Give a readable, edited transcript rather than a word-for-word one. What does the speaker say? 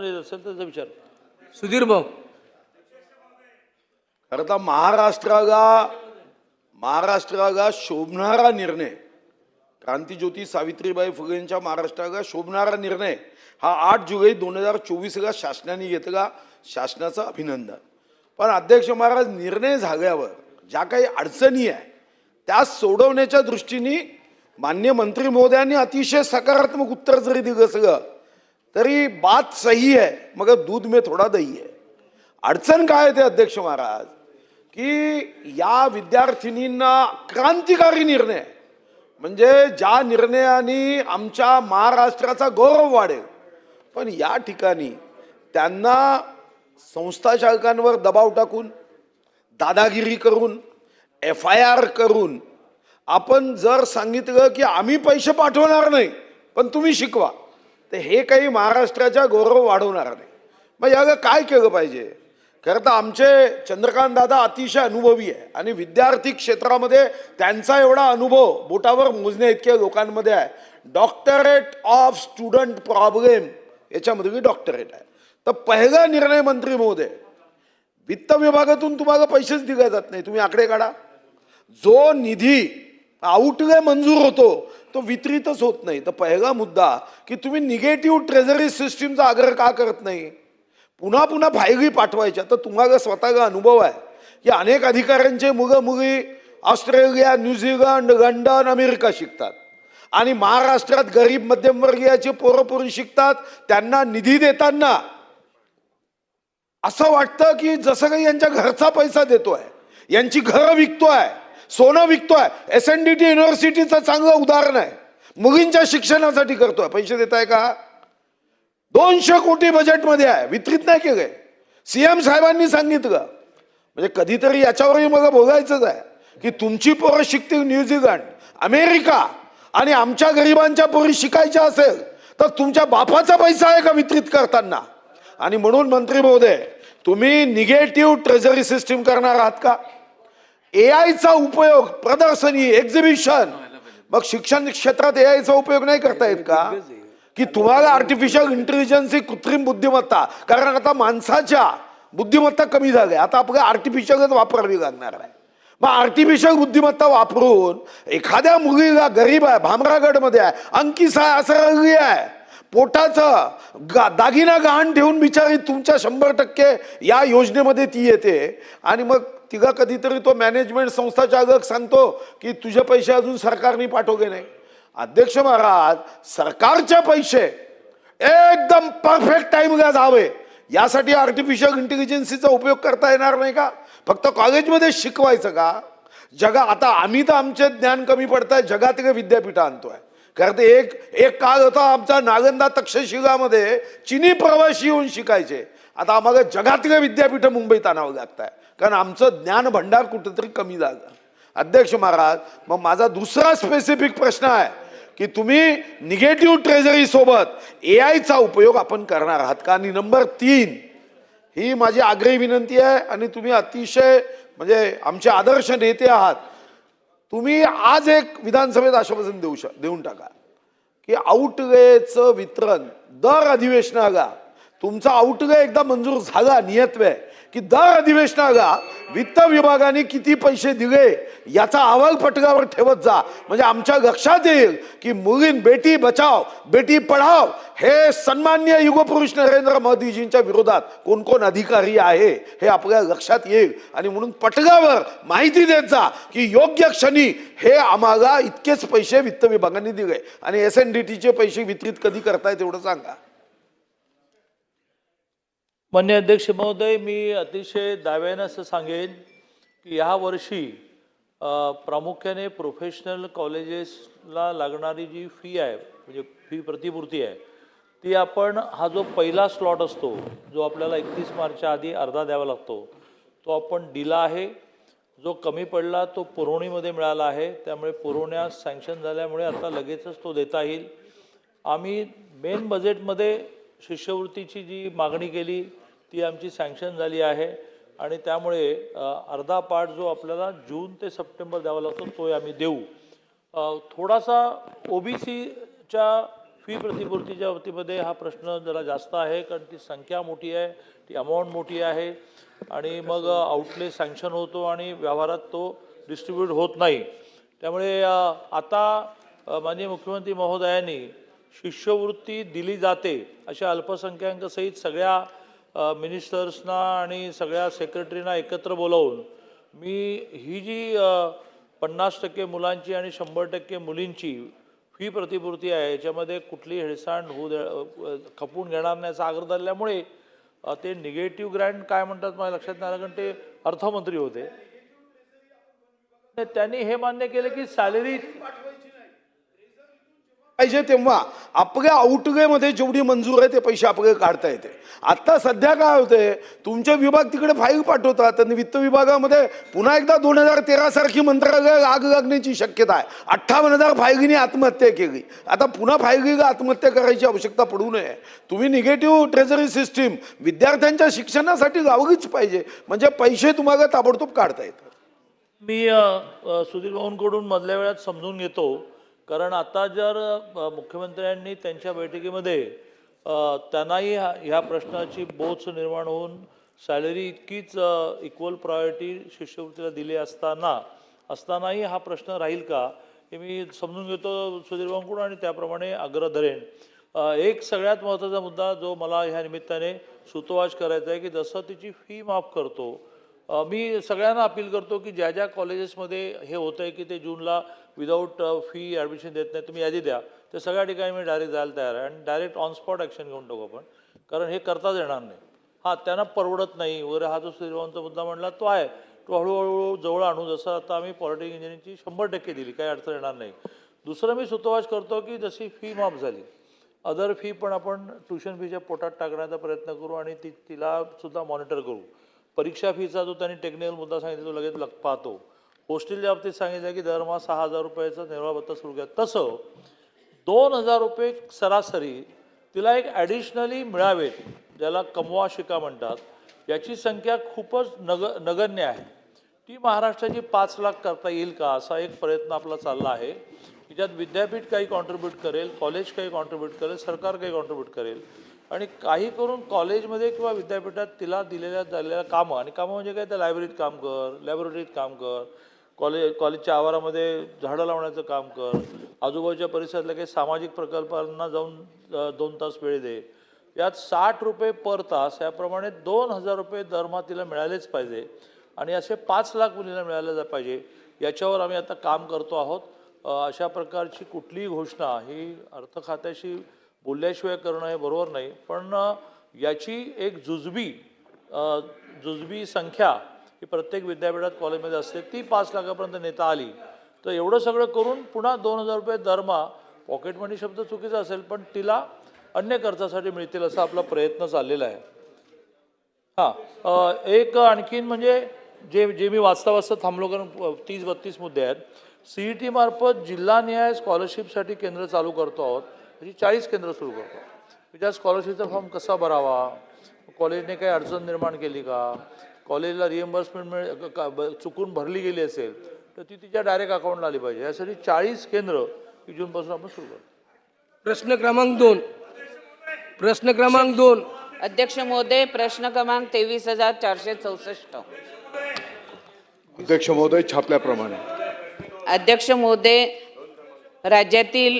येत असेल त्याचा विचार. सुधीर भाऊ. खरं तर महाराष्ट्रागा शोभणारा निर्णय, क्रांतीज्योती सावित्रीबाई फुलेंच्या महाराष्ट्रागा शोभणारा निर्णय हा 8 जुलै 2024 गा शासनाने घेतला. शासनाचं अभिनंदन. पण अध्यक्ष महाराज, निर्णय झाल्यावर ज्या काही अडचणी आहे त्या सोडवण्याच्या दृष्टीने मान्य मंत्री महोदयांनी अतिशय सकारात्मक उत्तर जरी दिलं असलं तरी बात सही है मगर दूध में थोड़ा दही है. अडचण काय ते अध्यक्ष महाराज की या विद्यार्थिनींना क्रांतिकारी निर्णय, म्हणजे ज्या निर्णयाने आमच्या महाराष्ट्राचा गौरव वाढेल, पण या ठिकाणी त्यांना संस्था चालकांवर दबाव टाकून, दादागिरी करून, FIR करून आपण जर सांगितलं की आम्ही पैसे पाठवणार नाही पण तुम्ही शिकवा, तर हे काही महाराष्ट्राचा गौरव वाढवणार नाही. मग याला काय केलं पाहिजे? खरं तर आमचे चंद्रकांत दादा अतिशय अनुभवी आहे आणि विद्यार्थी क्षेत्रामध्ये त्यांचा एवढा अनुभव बोटावर मोजण्या इतक्या लोकांमध्ये आहे. डॉक्टरेट ऑफ स्टुडंट प्रॉब्लेम याच्यामध्ये डॉक्टरेट आहे. तर पहिला निर्णय मंत्री महोदय, वित्त विभागातून तुम्हाला पैसेच दिले जात नाही, तुम्ही आकडे काढा. जो निधी आउटले मंजूर होतो तो वितरितच होत नाही. तर पहिला मुद्दा की तुम्ही निगेटिव्ह ट्रेझरी सिस्टीमचा आग्रह का करत नाही? पुन्हा पुन्हा फायली पाठवायच्या. तर तुम्हाला स्वतःला अनुभव आहे की अनेक अधिकाऱ्यांचे मुलं मुली ऑस्ट्रेलिया, न्यूझीलंड, लंडन, अमेरिका शिकतात आणि महाराष्ट्रात गरीब मध्यमवर्गीयाचे पोरं शिकतात. त्यांना निधी देताना असं वाटतं की जसं काही यांच्या घरचा पैसा देतोय, यांची घरं विकतोय, सोनं विकतोय. SNDT युनिव्हर्सिटीचं चांगलं उदाहरण आहे. मुलींच्या शिक्षणासाठी करतोय. पैसे देताय का? 200 कोटी बजेटमध्ये आहे, वितरित नाही केलंय. CM साहेबांनी सांगितलं. म्हणजे कधीतरी याच्यावरही मला बोलायचंच आहे की तुमची पोरं शिकतील न्यूझीलंड, अमेरिका आणि आमच्या गरिबांच्या पोरी शिकायच्या असेल तर तुमच्या बापाचा पैसा आहे का वितरित करताना? आणि म्हणून मंत्री महोदय, तुम्ही निगेटिव्ह ट्रेझरी सिस्टीम करणार आहात का? AI चा उपयोग प्रदर्शनी, एक्झिबिशन, मग शिक्षण क्षेत्रात AI चा उपयोग नाही करता येत का? की तुम्हाला आर्टिफिशियल इंटेलिजन्स, कृत्रिम बुद्धिमत्ता, कारण आता माणसाच्या बुद्धिमत्ता कमी झाल्या, आता आपल्याला आर्टिफिशियलच वापरावी लागणार आहे. मग आर्टिफिशियल बुद्धिमत्ता वापरून एखाद्या मुलीला, गरीब आहे, भामरागडमध्ये आहे, अंकिस आहे, असं आहे, पोटाचं दागिना गहाण ठेवून बिचारी तुमच्या 100% या योजनेमध्ये ती येते आणि मग तिला कधीतरी तो मॅनेजमेंट संस्था चालक सांगतो की तुझे पैसे अजून सरकारने पाठवले नाही. अध्यक्ष महाराज, सरकारचे पैसे एकदम परफेक्ट टाइमला जावे यासाठी आर्टिफिशियल इंटेलिजन्सचा उपयोग करता येणार नाही का? फक्त कॉलेजमध्ये शिकवायचं का? आता आम्ही तर आमचे ज्ञान कमी पडताय, जगातील विद्यापीठ आणतोय. कारण एक काळ होता आमचा नालंदा, तक्षशिलामध्ये चीनी प्रवासी येऊन शिकायचे. आता आम्हाला जगातले विद्यापीठ मुंबईत आणावं लागत आहे कारण आमचं ज्ञान भंडार कुठेतरी कमी झालं. अध्यक्ष महाराज, मग माझा दुसरा स्पेसिफिक प्रश्न आहे की तुम्ही निगेटिव्ह ट्रेझरी सोबत AI चा उपयोग आपण करणार आहात का? आणि नंबर 3 ही माझी आग्रही विनंती आहे आणि तुम्ही अतिशय म्हणजे आमचे आदर्श नेते आहात. तुम्ही आज एक विधानसभेत आश्वासन देऊन टाका की आउटलेचं वितरण दर अधिवेशनाला, तुमचा आउटले एकदा मंजूर झाला, नियत आहे की दर अधिवेशनाला वित्त विभागाने किती पैसे दिले याचा अहवाल पटलावर ठेवत जा. म्हणजे आमच्या लक्षात येईल की मुलीं बेटी बचाव बेटी पढाव हे सन्माननीय युगपुरुष नरेंद्र मोदीजींच्या विरोधात कोण कोण अधिकारी आहे हे आपल्या लक्षात येईल. आणि म्हणून पटलावर माहिती देत जा की योग्य क्षणी हे आम्हाला इतकेच पैसे वित्त विभागाने दिले आणि SNDTचे पैसे वितरित कधी करताय तेवढं सांगा. मान्य अध्यक्ष महोदय, मी अतिशय दाव्यानं असं सांगेन की ह्या वर्षी प्रामुख्याने प्रोफेशनल कॉलेजेसला लागणारी जी फी आहे, म्हणजे फी प्रतिपूर्ती आहे, ती आपण हा जो पहिला स्लॉट असतो जो आपल्याला 31 मार्चच्या आधी अर्धा द्यावा लागतो तो आपण दिला आहे. जो कमी पडला तो पुरवणीमध्ये मिळाला आहे, त्यामुळे पुरवण्यास सँक्शन झाल्यामुळे आता लगेचच तो देता येईल. आम्ही मेन बजेटमध्ये शिष्यवृत्तीची जी मागणी केली ती आमची सँक्शन झाली आहे आणि त्यामुळे अर्धा पार्ट जो आपल्याला जून ते सप्टेंबर द्यावा लागतो तो आम्ही देऊ. थोडासा OBCच्या फी प्रतिपूर्तीच्या बाबतीमध्ये हा प्रश्न जरा जास्त आहे, कारण ती संख्या मोठी आहे, ती अमाऊंट मोठी आहे आणि मग आउटले सँक्शन होतो आणि व्यवहारात तो डिस्ट्रीब्यूट होत नाही. त्यामुळे आता माननीय मुख्यमंत्री महोदयांनी शिष्यवृत्ती दिली जाते अशा अल्पसंख्याकसहित सगळ्या मिनिस्टर्सना आणि सगळ्या सेक्रेटरीना एकत्र बोलावून मी ही जी 50% मुलांची आणि 100% मुलींची फी प्रतिपूर्ती आहे याच्यामध्ये कुठली हेळसांड खपवून घेणार नाही असा आग्रह धरल्यामुळे ते निगेटिव्ह ग्रँट काय म्हणतात मला लक्षात नाही आलं, कारण ते अर्थमंत्री होते. त्यांनी हे मान्य केलं की सॅलरी पाहिजे तेव्हा अपघे आउटगे मध्ये जेवढी मंजूर आहे ते पैसे अपघे काढता येते. आता सध्या काय होते, तुमचे विभाग तिकडे फाईल पाठवतात आणि वित्त विभागामध्ये पुन्हा एकदा 2013 सारखी मंत्रालय आग लागण्याची शक्यता आहे. 58,000 फायलींनी आत्महत्या केली. आता पुन्हा फायलीला आत्महत्या करायची आवश्यकता पडू नये. तुम्ही निगेटिव्ह ट्रेझरी सिस्टीम विद्यार्थ्यांच्या शिक्षणासाठी लावलीच पाहिजे, म्हणजे पैसे तुम्हाला ताबडतोब काढता येतात. मी सुधीर भाऊंकडून मधल्या वेळात समजून घेतो, कारण आता जर मुख्यमंत्र्यांनी त्यांच्या बैठकीमध्ये त्यांनाही ह्या प्रश्नाची बोच निर्माण होऊन सॅलरी इतकीच इक्वल प्रायोरिटी शिष्यवृत्तीला दिली असतानाही हा प्रश्न राहील का हे मी समजून घेतो सुधीर भाऊंकडून आणि त्याप्रमाणे आग्रह धरेन. एक सगळ्यात महत्त्वाचा मुद्दा जो मला ह्या निमित्ताने सुतोवाच करायचा आहे की जसं तिची फी माफ करतो, मी सगळ्यांना अपील करतो की ज्या ज्या कॉलेजेसमध्ये हे होतं आहे की ते जूनला विदाऊट फी ॲडमिशन देत नाही, तुम्ही यादी द्या. ते सगळ्या ठिकाणी मी डायरेक्ट जायला तयार आहे आणि डायरेक्ट ऑन स्पॉट ॲक्शन घेऊन टाकू आपण, कारण हे करताच येणार नाही. हां, त्यांना परवडत नाही वगैरे हा जो सुधीरभाऊंचा मुद्दा म्हणला तो आहे, तो हळूहळू जवळ आणू. जसं आता आम्ही पॉलिटिक इंजिनिअरिंगची 100% दिली, काही अडचण येणार नाही. दुसरं मी सुतोवाच करतो की जशी फी माफ झाली, अदर फी पण आपण ट्युशन फीच्या पोटात टाकण्याचा प्रयत्न करू आणि तिला सुद्धा मॉनिटर करू. परीक्षा फीचा जो त्यांनी टेक्निकल मुद्दा सांगितला तो लगेच पाहतो. हॉस्टेलच्या बाबतीत सांगितलं की दरमहा 6,000 रुपयाचा निर्वाह भत्ता सुरू केला, तसं 2,000 रुपये सरासरी तिला एक ॲडिशनली मिळावेत, ज्याला कमवा शिका म्हणतात. याची संख्या खूपच नगण्य आहे. ती महाराष्ट्राची 5 लाख करता येईल का असा एक प्रयत्न आपला चालला आहे की ज्यात विद्यापीठ काही कॉन्ट्रीब्यूट करेल, कॉलेज काही कॉन्ट्रीब्यूट करेल, सरकार काही कॉन्ट्रीब्यूट करेल आणि काही करून कॉलेजमध्ये किंवा विद्यापीठात तिला झालेल्या कामं, आणि कामं म्हणजे काय, त्या लायब्ररीत काम कर, लॅबोरेटरीत काम कर, कॉलेजच्या आवारामध्ये झाडं लावण्याचं काम कर, आजूबाजूच्या परिसरातल्या काही सामाजिक प्रकल्पांना जाऊन 2 तास वेळ दे. यात 60 रुपये पर तास याप्रमाणे 2,000 रुपये दरमहा तिला मिळालेच पाहिजे आणि असे 5 लाख मुलींना मिळाले पाहिजे. याच्यावर आम्ही आता काम करतो आहोत. अशा प्रकारची कुठलीही घोषणा ही अर्थ खात्याशी बोलल्याशिवाय करणं हे बरोबर नाही, पण याची एक जुजबी संख्या ही प्रत्येक विद्यापीठात कॉलेजमध्ये असते, ती 5 लाखापर्यंत नेता आली तर एवढं सगळं करून पुन्हा 2,000 रुपये दरमहा, पॉकेट मनी शब्द चुकीचा असेल पण तिला अन्य खर्चासाठी मिळतील असा आपला प्रयत्न चाललेला आहे. हां, एक आणखीन म्हणजे जे मी वाचता थांबलो, कारण 30-32 मुद्दे आहेत. CET मार्फत जिल्हानिहाय स्कॉलरशिपसाठी केंद्र चालू करतो आहोत, म्हणजे 40 केंद्र सुरू करतो. त्या स्कॉलरशिपचा फॉर्म कसा भरावा, कॉलेजने काही अडचण निर्माण केली का, कॉलेजला रिएम्बर्समेंट चुकून भरली गेली असेल तर ती तिच्या डायरेक्ट अकाउंटला आली पाहिजे. यासाठी 40 केंद्र जूनपासून आपण सुरू करतो. प्रश्न क्रमांक 2. अध्यक्ष महोदय, प्रश्न क्रमांक 23,464. अध्यक्ष महोदय, छापल्याप्रमाणे. अध्यक्ष महोदय, राज्यातील